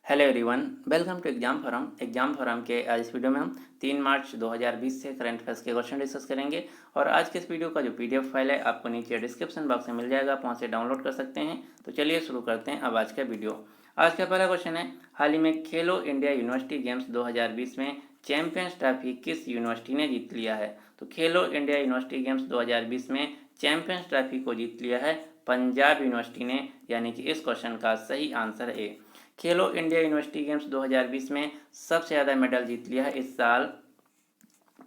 Hello everyone, welcome to exam forum के आज इस वीडियो में हम 3 मार्च 2020 से करंट अफेयर्स के क्वेश्चन डिस्कस करेंगे। और आज के इस वीडियो का जो पीडीएफ फाइल है आपको नीचे डिस्क्रिप्शन बॉक्स में मिल जाएगा, आप वहाँ से डाउनलोड कर सकते हैं। तो चलिए शुरू करते हैं अब आज का वीडियो। आज का पहला क्वेश्चन है, हाल ही में खेलो इंडिया यूनिवर्सिटी गेम्स 2020 में चैंपियंस ट्रॉफी किस यूनिवर्सिटी ने जीत लिया है? तो खेलो इंडिया यूनिवर्सिटी गेम्स 2020 में चैंपियंस ट्रॉफी को जीत लिया है पंजाब यूनिवर्सिटी ने, यानी कि इस क्वेश्चन का सही आंसर है। खेलो इंडिया यूनिवर्सिटी गेम्स 2020 में सबसे ज़्यादा मेडल जीत लिया है इस साल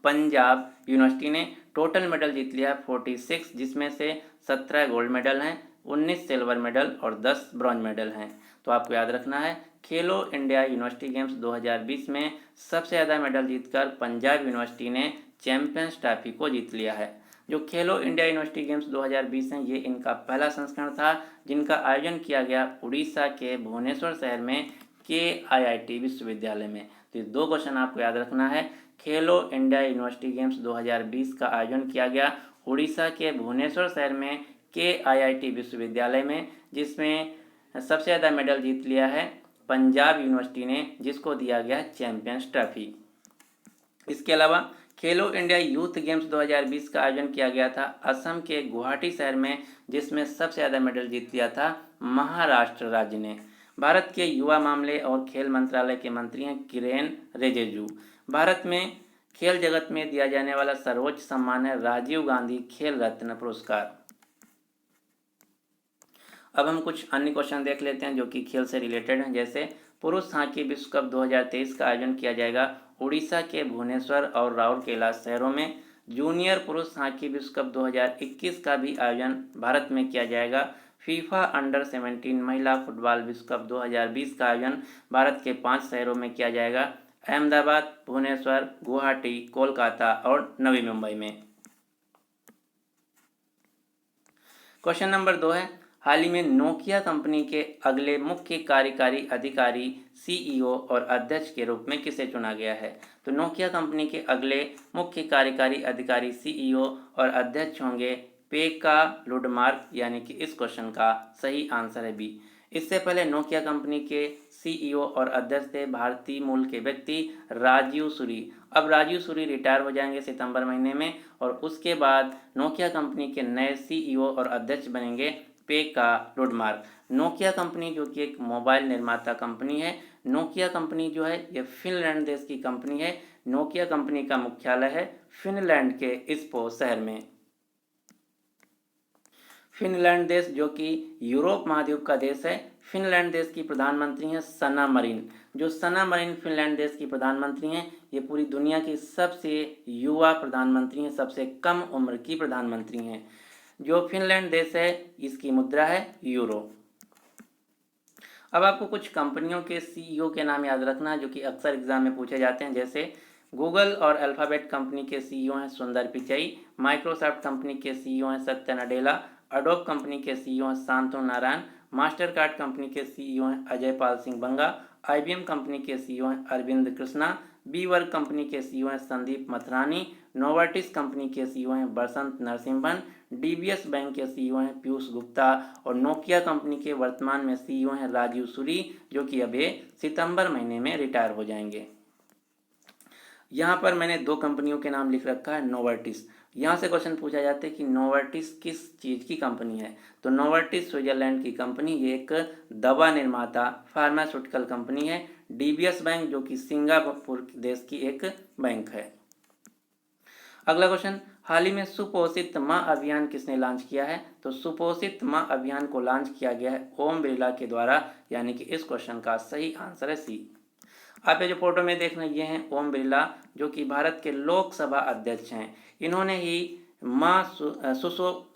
पंजाब यूनिवर्सिटी ने। टोटल मेडल जीत लिया 46, जिसमें से 17 गोल्ड मेडल हैं, 19 सिल्वर मेडल और 10 ब्रॉन्ज मेडल हैं। तो आपको याद रखना है, खेलो इंडिया यूनिवर्सिटी गेम्स 2020 में सबसे ज़्यादा मेडल जीतकर पंजाब यूनिवर्सिटी ने चैंपियंस ट्रॉफी को जीत लिया है। जो खेलो इंडिया यूनिवर्सिटी गेम्स 2020 हैं, ये इनका पहला संस्करण था, जिनका आयोजन किया गया उड़ीसा के भुवनेश्वर शहर में KIIT विश्वविद्यालय में। तो ये दो क्वेश्चन आपको याद रखना है। खेलो इंडिया यूनिवर्सिटी गेम्स 2020 का आयोजन किया गया उड़ीसा के भुवनेश्वर शहर में KIIT विश्वविद्यालय में, जिसमें सबसे ज़्यादा मेडल जीत लिया है पंजाब यूनिवर्सिटी ने, जिसको दिया गया चैंपियंस ट्रॉफी। इसके अलावा खेलो इंडिया यूथ गेम्स 2020 का आयोजन किया गया था असम के गुवाहाटी शहर में, जिसमें सबसे ज़्यादा मेडल जीत लिया था महाराष्ट्र राज्य ने। भारत के युवा मामले और खेल मंत्रालय के मंत्री हैं किरेन रिजिजू। भारत में खेल जगत में दिया जाने वाला सर्वोच्च सम्मान है राजीव गांधी खेल रत्न पुरस्कार। अब हम कुछ अन्य क्वेश्चन देख लेते हैं जो कि खेल से रिलेटेड हैं। जैसे पुरुष हॉकी विश्व कप 2023 का आयोजन किया जाएगा उड़ीसा के भुवनेश्वर और राउरकेला शहरों में। जूनियर पुरुष हॉकी विश्व कप 2021 का भी आयोजन भारत में किया जाएगा। फीफा अंडर 17 महिला फुटबॉल विश्व कप 2020 का आयोजन भारत के 5 शहरों में किया जाएगा, अहमदाबाद, भुवनेश्वर, गुवाहाटी, कोलकाता और नवी मुंबई में। क्वेश्चन नंबर 2 है, हाल ही में नोकिया कंपनी के अगले मुख्य कार्यकारी अधिकारी CEO और अध्यक्ष के रूप में किसे चुना गया है? तो नोकिया कंपनी के अगले मुख्य कार्यकारी अधिकारी CEO और अध्यक्ष होंगे पेका लुडमार्क, यानी कि इस क्वेश्चन का सही आंसर है बी। इससे पहले नोकिया कंपनी के CEO और अध्यक्ष थे भारतीय मूल के व्यक्ति राजीव सूरी। अब राजीव सूरी रिटायर हो जाएंगे सितंबर महीने में, और उसके बाद नोकिया कंपनी के नए CEO और अध्यक्ष बनेंगे पेका लुडमार्क। नोकिया कंपनी जो कि एक मोबाइल निर्माता कंपनी है, नोकिया कंपनी जो है ये फिनलैंड देश की कंपनी है। नोकिया कंपनी का मुख्यालय है फिनलैंड के इस्पो शहर में। फिनलैंड देश जो कि यूरोप महाद्वीप का देश है। फिनलैंड देश की प्रधानमंत्री हैं सना मरीन। जो सना मरीन फिनलैंड देश की प्रधानमंत्री हैं, ये पूरी दुनिया की सबसे युवा प्रधानमंत्री हैं, सबसे कम उम्र की प्रधानमंत्री हैं। जो फिनलैंड देश है इसकी मुद्रा है यूरो। अब आपको कुछ कंपनियों के CEO के नाम याद रखना है जो कि अक्सर एग्जाम में पूछे जाते हैं। जैसे गूगल और अल्फ़ाबेट कंपनी के CEO हैं सुंदर पिचई, माइक्रोसॉफ्ट कंपनी के CEO हैं सत्या नडेला, अडोब कंपनी के CEO हैं Shantanu Narayen, Mastercard company के CEO हैं अजय पाल सिंह बंगा, IBM कंपनी के CEO हैं Arvind Krishna, WeWork company के CEO हैं संदीप मथरानी, नोवार्टिस कंपनी के CEO हैं बसंत नरसिम्हन, DBS बैंक के CEO हैं पीयूष गुप्ता, और नोकिया कंपनी के वर्तमान में CEO हैं राजीव सूरी, जो कि अभी सितंबर महीने में रिटायर हो जाएंगे। यहाँ पर मैंने दो कंपनियों के नाम लिख रखा है। नोवार्टिस, यहाँ से क्वेश्चन पूछा जाता है कि नोवार्टिस किस चीज़ की कंपनी है? तो नोवार्टिस स्विट्जरलैंड की कंपनी, ये एक दवा निर्माता फार्मास्यूटिकल कंपनी है। DBS बैंक जो कि सिंगापुर देश की एक बैंक है। अगला क्वेश्चन, हाल ही में सुपोषित माँ अभियान किसने लॉन्च किया है? तो सुपोषित माँ अभियान को लॉन्च किया गया है ओम बिरला के द्वारा, यानी कि इस क्वेश्चन का सही आंसर है सी। आप ये जो फोटो में देख रहे हैं ये हैं ओम बिरला, जो कि भारत के लोकसभा अध्यक्ष हैं। इन्होंने ही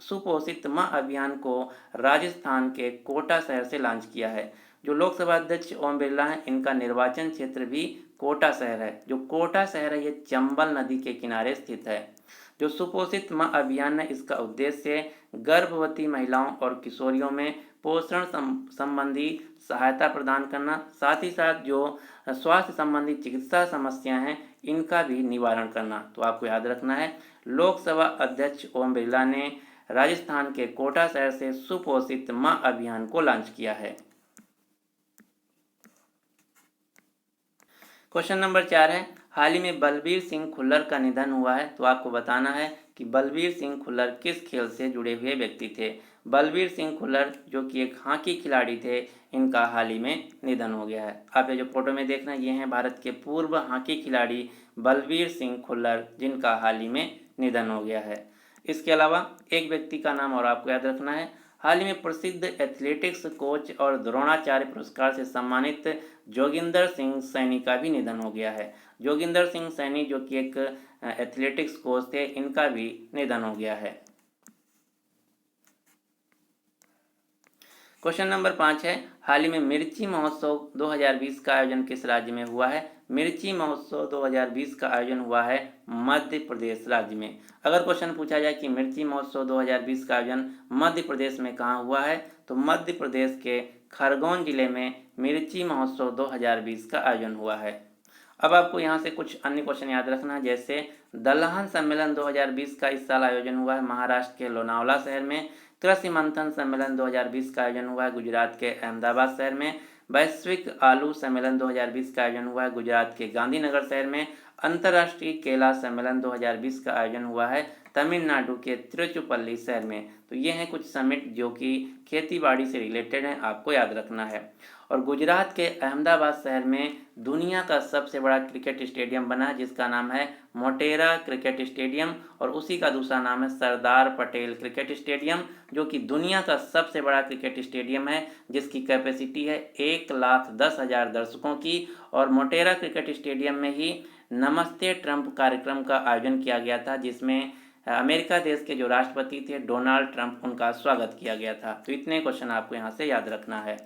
सुपोषित माँ अभियान को राजस्थान के कोटा शहर से लॉन्च किया है। जो लोकसभा अध्यक्ष ओम बिरला हैं, इनका निर्वाचन क्षेत्र भी कोटा शहर है। जो कोटा शहर है ये चंबल नदी के किनारे स्थित है। जो सुपोषित माँ अभियान है, इसका उद्देश्य गर्भवती महिलाओं और किशोरियों में पोषण संबंधी सहायता प्रदान करना, साथ ही साथ जो स्वास्थ्य संबंधी चिकित्सा समस्याएं हैं इनका भी निवारण करना। तो आपको याद रखना है, लोकसभा अध्यक्ष ओम बिरला ने राजस्थान के कोटा शहर से सुपोषित माँ अभियान को लॉन्च किया है। क्वेश्चन नंबर 4 है, हाल ही में बलबीर सिंह खुल्लर का निधन हुआ है, तो आपको बताना है कि बलबीर सिंह खुल्लर किस खेल से जुड़े हुए व्यक्ति थे। बलबीर सिंह खुल्लर जो कि एक हॉकी खिलाड़ी थे, इनका हाल ही में निधन हो गया है। आप ये जो फोटो में देखना, ये हैं भारत के पूर्व हॉकी खिलाड़ी बलबीर सिंह खुल्लर, जिनका हाल ही में निधन हो गया है। इसके अलावा एक व्यक्ति का नाम और आपको याद रखना है, हाल ही में प्रसिद्ध एथलेटिक्स कोच और द्रोणाचार्य पुरस्कार से सम्मानित जोगिंदर सिंह सैनी का भी निधन हो गया है। जोगिंदर सिंह सैनी जो कि एक एथलेटिक्स कोच थे, इनका भी निधन हो गया है। क्वेश्चन नंबर 5 है, हाल ही में मिर्ची महोत्सव 2020 का आयोजन किस राज्य में हुआ है। मिर्ची महोत्सव 2020 का आयोजन हुआ है मध्य प्रदेश राज्य में। अगर क्वेश्चन पूछा जाए कि मिर्ची महोत्सव 2020 का आयोजन मध्य प्रदेश में कहाँ हुआ है, तो मध्य प्रदेश के खरगोन जिले में मिर्ची महोत्सव 2020 का आयोजन हुआ है। अब आपको यहाँ से कुछ अन्य क्वेश्चन याद रखना, जैसे दलहन सम्मेलन 2020 का इस साल आयोजन हुआ है महाराष्ट्र के लोनावला शहर में। कृषि मंथन सम्मेलन 2020 का आयोजन हुआ है गुजरात के अहमदाबाद शहर में। वैश्विक आलू सम्मेलन 2020 का आयोजन हुआ है गुजरात के गांधीनगर शहर में। अंतर्राष्ट्रीय केला सम्मेलन 2020 का आयोजन हुआ है तमिलनाडु के तिरुचिरापल्ली शहर में। तो ये हैं कुछ समिट जो कि खेती बाड़ी से रिलेटेड हैं, आपको याद रखना है। और गुजरात के अहमदाबाद शहर में दुनिया का सबसे बड़ा क्रिकेट स्टेडियम बना है, जिसका नाम है मोटेरा क्रिकेट स्टेडियम, और उसी का दूसरा नाम है सरदार पटेल क्रिकेट स्टेडियम, जो कि दुनिया का सबसे बड़ा क्रिकेट स्टेडियम है, जिसकी कैपेसिटी है 1,10,000 दर्शकों की। और मोटेरा क्रिकेट स्टेडियम में ही नमस्ते ट्रंप कार्यक्रम का आयोजन किया गया था, जिसमें अमेरिका देश के जो राष्ट्रपति थे डोनाल्ड ट्रंप, उनका स्वागत किया गया था। तो इतने क्वेश्चन आपको यहाँ से याद रखना है।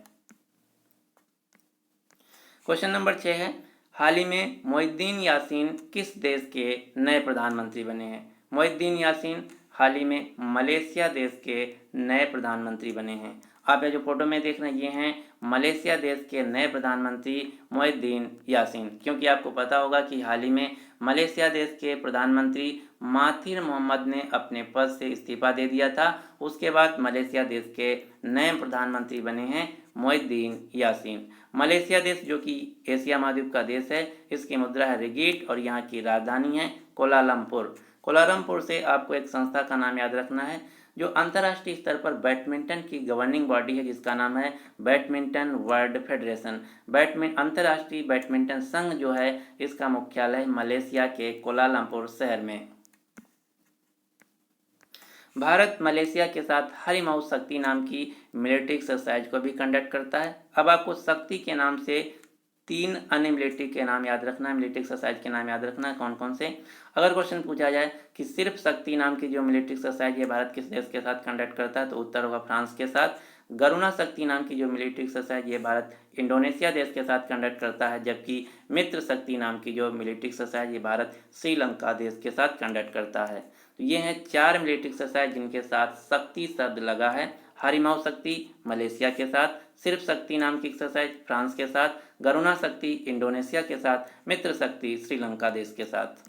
क्वेश्चन नंबर 6 है, हाल ही में मोहिउद्दीन यासीन किस देश के नए प्रधानमंत्री बने हैं। मोहिउद्दीन यासीन हाल ही में मलेशिया देश के नए प्रधानमंत्री बने हैं। आप ये जो फोटो में देख रहे हैं, ये हैं मलेशिया देश के नए प्रधानमंत्री मोहिउद्दीन यासीन। क्योंकि आपको पता होगा कि हाल ही में मलेशिया देश के प्रधानमंत्री महाथिर मोहम्मद ने अपने पद से इस्तीफा दे दिया था। उसके बाद मलेशिया देश के नए प्रधानमंत्री बने हैं मोहिउद्दीन यासीन। मलेशिया देश जो कि एशिया महाद्वीप का देश है, इसकी मुद्रा है रिगिट और यहाँ की राजधानी है कोलालमपुर। कोलालमपुर से आपको एक संस्था का नाम याद रखना है जो अंतर्राष्ट्रीय स्तर पर बैडमिंटन की गवर्निंग बॉडी है, जिसका नाम है बैडमिंटन वर्ल्ड फेडरेशन। अंतर्राष्ट्रीय बैडमिंटन संघ जो है, इसका मुख्यालय मलेशिया के कोलालमपुर शहर में। भारत मलेशिया के साथ हरिमऊ शक्ति नाम की मिलिट्री एक्सरसाइज को भी कंडक्ट करता है। अब आपको शक्ति के नाम से 3 अन्य मिलिट्री के नाम याद रखना है, मिलिट्री एक्सरसाइज के नाम याद रखना है कौन कौन से। अगर क्वेश्चन पूछा जाए कि सिर्फ शक्ति नाम की जो मिलिट्री एक्सरसाइज है भारत किस देश के साथ कंडक्ट करता है, तो उत्तर होगा फ्रांस के साथ। गरुणा शक्ति नाम की जो मिलिट्री एक्सरसाइज ये भारत इंडोनेशिया देश के साथ कंडक्ट करता है, जबकि मित्र शक्ति नाम की जो मिलिट्री एक्सरसाइज ये भारत श्रीलंका देश के साथ कंडक्ट करता है। तो ये हैं 4 मिलिट्री एक्सरसाइज जिनके साथ शक्ति शब्द लगा है। हरिमऊ शक्ति मलेशिया के साथ, सिर्फ शक्ति नाम की एक्सरसाइज फ्रांस के साथ, गरुणा शक्ति इंडोनेशिया के साथ, मित्र शक्ति श्रीलंका देश के साथ।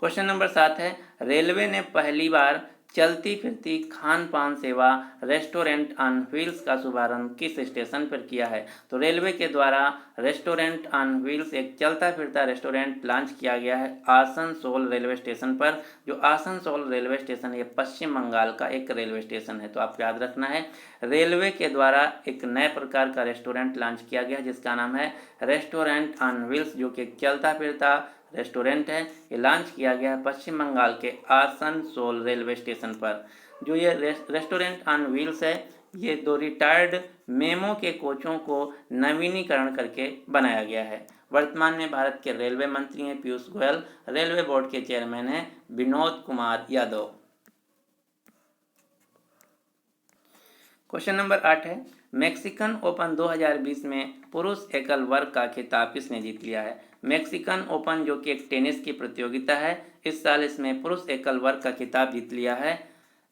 क्वेश्चन नंबर 7 है, रेलवे ने पहली बार चलती फिरती खान पान सेवा रेस्टोरेंट ऑन व्हील्स का शुभारंभ किस स्टेशन पर किया है। तो रेलवे के द्वारा रेस्टोरेंट ऑन व्हील्स एक चलता फिरता रेस्टोरेंट लॉन्च किया गया है आसनसोल रेलवे स्टेशन पर। जो आसनसोल रेलवे स्टेशन है, पश्चिम बंगाल का एक रेलवे स्टेशन है। तो आपको याद रखना है, रेलवे के द्वारा एक नए प्रकार का रेस्टोरेंट लॉन्च किया गया जिसका नाम है रेस्टोरेंट ऑन व्हील्स, जो कि एक चलता फिरता रेस्टोरेंट है। ये लॉन्च किया गया है पश्चिम बंगाल के आसनसोल रेलवे स्टेशन पर। जो ये रेस्टोरेंट ऑन व्हील्स है, ये 2 रिटायर्ड मेमो के कोचों को नवीनीकरण करके बनाया गया है। वर्तमान में भारत के रेलवे मंत्री हैं पीयूष गोयल, रेलवे बोर्ड के चेयरमैन हैं विनोद कुमार यादव। क्वेश्चन नंबर 8 है, मैक्सिकन ओपन 2020 में पुरुष एकल वर्ग का खिताब किसने जीत लिया है। मैक्सिकन ओपन जो कि एक टेनिस की प्रतियोगिता है, इस साल इसमें पुरुष एकल वर्ग का खिताब जीत लिया है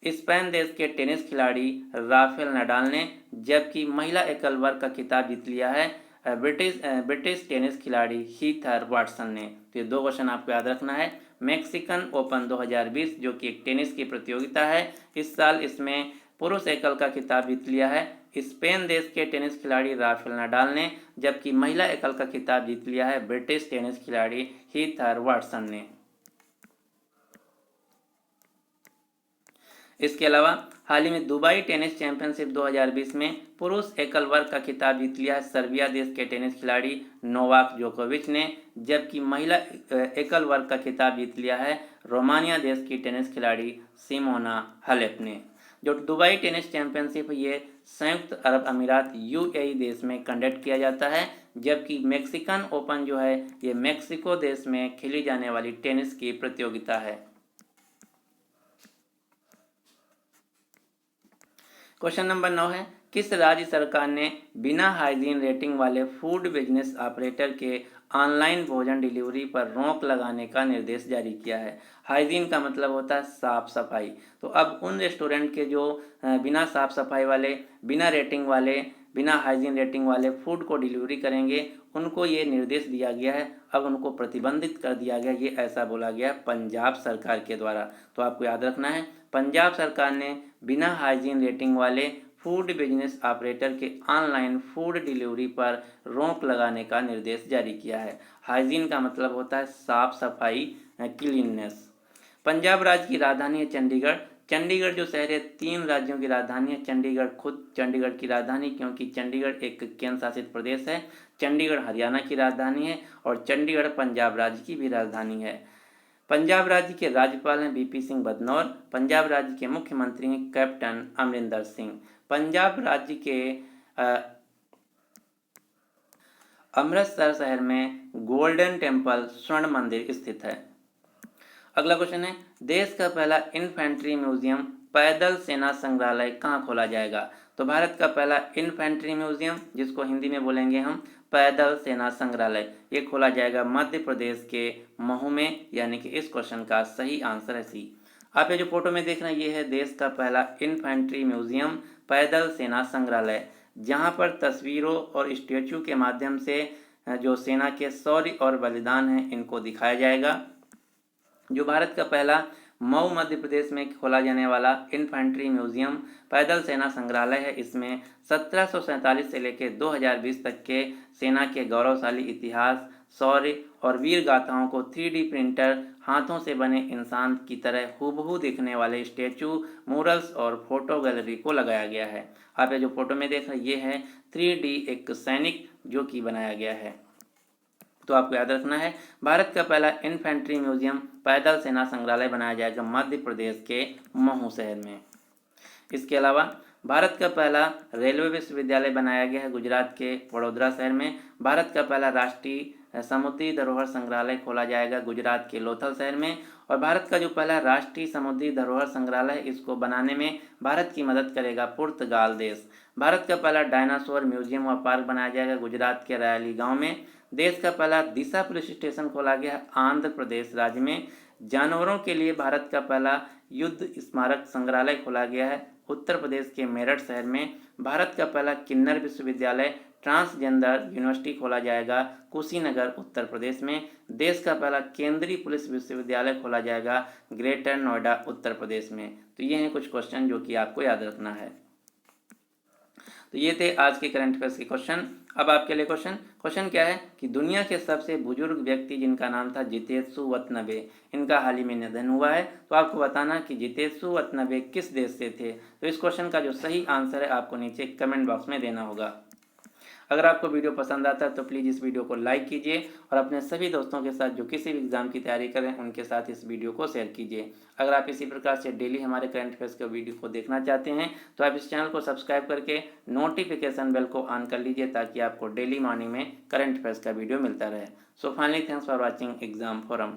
स्पेन देश के टेनिस खिलाड़ी राफेल नडाल ने, जबकि महिला एकल वर्ग का खिताब जीत लिया है ब्रिटिश टेनिस खिलाड़ी हीथर वाटसन ने। तो ये 2 क्वेश्चन आपको याद रखना है। मैक्सिकन ओपन 2020 जो कि एक टेनिस की प्रतियोगिता है, इस साल इसमें पुरुष एकल का खिताब जीत लिया है स्पेन देश के टेनिस खिलाड़ी राफेल नाडाल ने, जबकि महिला एकल का खिताब जीत लिया है ब्रिटिश टेनिस खिलाड़ी हीथर वाटसन ने। इसके अलावा हाल ही में दुबई टेनिस चैंपियनशिप 2020 में पुरुष एकल वर्ग का खिताब जीत लिया है सर्बिया देश के टेनिस खिलाड़ी नोवाक जोकोविच ने, जबकि महिला एकल वर्ग का खिताब जीत लिया है रोमानिया देश की टेनिस खिलाड़ी सिमोना हालेप ने। जो दुबई टेनिस चैंपियनशिप ये संयुक्त अरब अमीरात यूएई देश में कंडक्ट किया जाता है, जबकि मैक्सिकन ओपन जो है ये मैक्सिको देश में खेली जाने वाली टेनिस की प्रतियोगिता है। क्वेश्चन नंबर 9 है, किस राज्य सरकार ने बिना हाइजीन रेटिंग वाले फूड बिजनेस ऑपरेटर के ऑनलाइन भोजन डिलीवरी पर रोक लगाने का निर्देश जारी किया है। हाइजीन का मतलब होता है साफ सफाई। तो अब उन रेस्टोरेंट के जो बिना साफ सफाई वाले, बिना रेटिंग वाले, बिना हाइजीन रेटिंग वाले फूड को डिलीवरी करेंगे, उनको ये निर्देश दिया गया है। अब उनको प्रतिबंधित कर दिया गया, ये ऐसा बोला गया पंजाब सरकार के द्वारा। तो आपको याद रखना है, पंजाब सरकार ने बिना हाइजीन रेटिंग वाले फूड बिजनेस ऑपरेटर के ऑनलाइन फूड डिलीवरी पर रोक लगाने का निर्देश जारी किया है। हाइजीन का मतलब होता है साफ सफाई, क्लीननेस। पंजाब राज्य की राजधानी है चंडीगढ़। चंडीगढ़ जो शहर है 3 राज्यों की राजधानी है। चंडीगढ़ खुद चंडीगढ़ की राजधानी, क्योंकि चंडीगढ़ एक केंद्र शासित प्रदेश है। चंडीगढ़ हरियाणा की राजधानी है और चंडीगढ़ पंजाब राज्य की भी राजधानी है। पंजाब राज्य के राज्यपाल हैं बीपी सिंह बदनौर। पंजाब राज्य के मुख्यमंत्री हैं कैप्टन अमरिंदर सिंह। पंजाब राज्य के अमृतसर शहर में गोल्डन टेम्पल स्वर्ण मंदिर स्थित है। अगला क्वेश्चन है, देश का पहला इन्फेंट्री म्यूजियम पैदल सेना संग्रहालय कहाँ खोला जाएगा। तो भारत का पहला इन्फेंट्री म्यूजियम, जिसको हिंदी में बोलेंगे हम पैदल सेना संग्रहालय, ये खोला जाएगा मध्य प्रदेश के महू में, यानी कि इस क्वेश्चन का सही आंसर है सी। आप ये जो फोटो में देख रहे हैं ये है देश का पहला इन्फेंट्री म्यूजियम पैदल सेना संग्रहालय, जहाँ पर तस्वीरों और स्टेचू के माध्यम से जो सेना के शौर्य और बलिदान हैं इनको दिखाया जाएगा। जो भारत का पहला मऊ मध्य प्रदेश में खोला जाने वाला इन्फेंट्री म्यूजियम पैदल सेना संग्रहालय है, इसमें 1747 से लेकर 2020 तक के सेना के गौरवशाली इतिहास, शौर्य और वीर गाथाओं को 3D प्रिंटर, हाथों से बने इंसान की तरह हूबहू दिखने वाले स्टेचू, मूरल्स और फोटो गैलरी को लगाया गया है। आप ये जो फोटो में देख रहे हैं ये है 3D एक सैनिक जो कि बनाया गया है। तो आपको याद रखना है, भारत का पहला इन्फेंट्री म्यूजियम पैदल सेना संग्रहालय बनाया जाएगा मध्य प्रदेश के महू शहर में। इसके अलावा भारत का पहला रेलवे विश्वविद्यालय बनाया गया है गुजरात के वडोदरा शहर में। भारत का पहला राष्ट्रीय समुद्री धरोहर संग्रहालय खोला जाएगा गुजरात के लोथल शहर में। और भारत का जो पहला राष्ट्रीय समुद्री धरोहर संग्रहालय, इसको बनाने में भारत की मदद करेगा पुर्तगाल देश। भारत का पहला डायनासोर म्यूजियम व पार्क बनाया जाएगा गुजरात के रायली गाँव में। देश का पहला दिशा पुलिस स्टेशन खोला गया है आंध्र प्रदेश राज्य में। जानवरों के लिए भारत का पहला युद्ध स्मारक संग्रहालय खोला गया है उत्तर प्रदेश के मेरठ शहर में। भारत का पहला किन्नर विश्वविद्यालय ट्रांसजेंडर यूनिवर्सिटी खोला जाएगा कुशीनगर उत्तर प्रदेश में। देश का पहला केंद्रीय पुलिस विश्वविद्यालय खोला जाएगा ग्रेटर नोएडा उत्तर प्रदेश में। तो ये हैं कुछ क्वेश्चन जो कि आपको याद रखना है। तो ये थे आज के करंट अफेयर्स के क्वेश्चन। अब आपके लिए क्वेश्चन क्या है कि दुनिया के सबसे बुजुर्ग व्यक्ति जिनका नाम था जितेशु वतनबे, इनका हाल ही में निधन हुआ है। तो आपको बताना कि जितेशु वतनबे किस देश से थे। तो इस क्वेश्चन का जो सही आंसर है आपको नीचे कमेंट बॉक्स में देना होगा। अगर आपको वीडियो पसंद आता है तो प्लीज़ इस वीडियो को लाइक कीजिए और अपने सभी दोस्तों के साथ जो किसी भी एग्जाम की तैयारी करें उनके साथ इस वीडियो को शेयर कीजिए। अगर आप इसी प्रकार से डेली हमारे करंट अफेयर्स के वीडियो को देखना चाहते हैं तो आप इस चैनल को सब्सक्राइब करके नोटिफिकेशन बेल को ऑन कर लीजिए ताकि आपको डेली मॉर्निंग में करंट अफेयर्स का वीडियो मिलता रहे। So finally thanks for watching exam forum.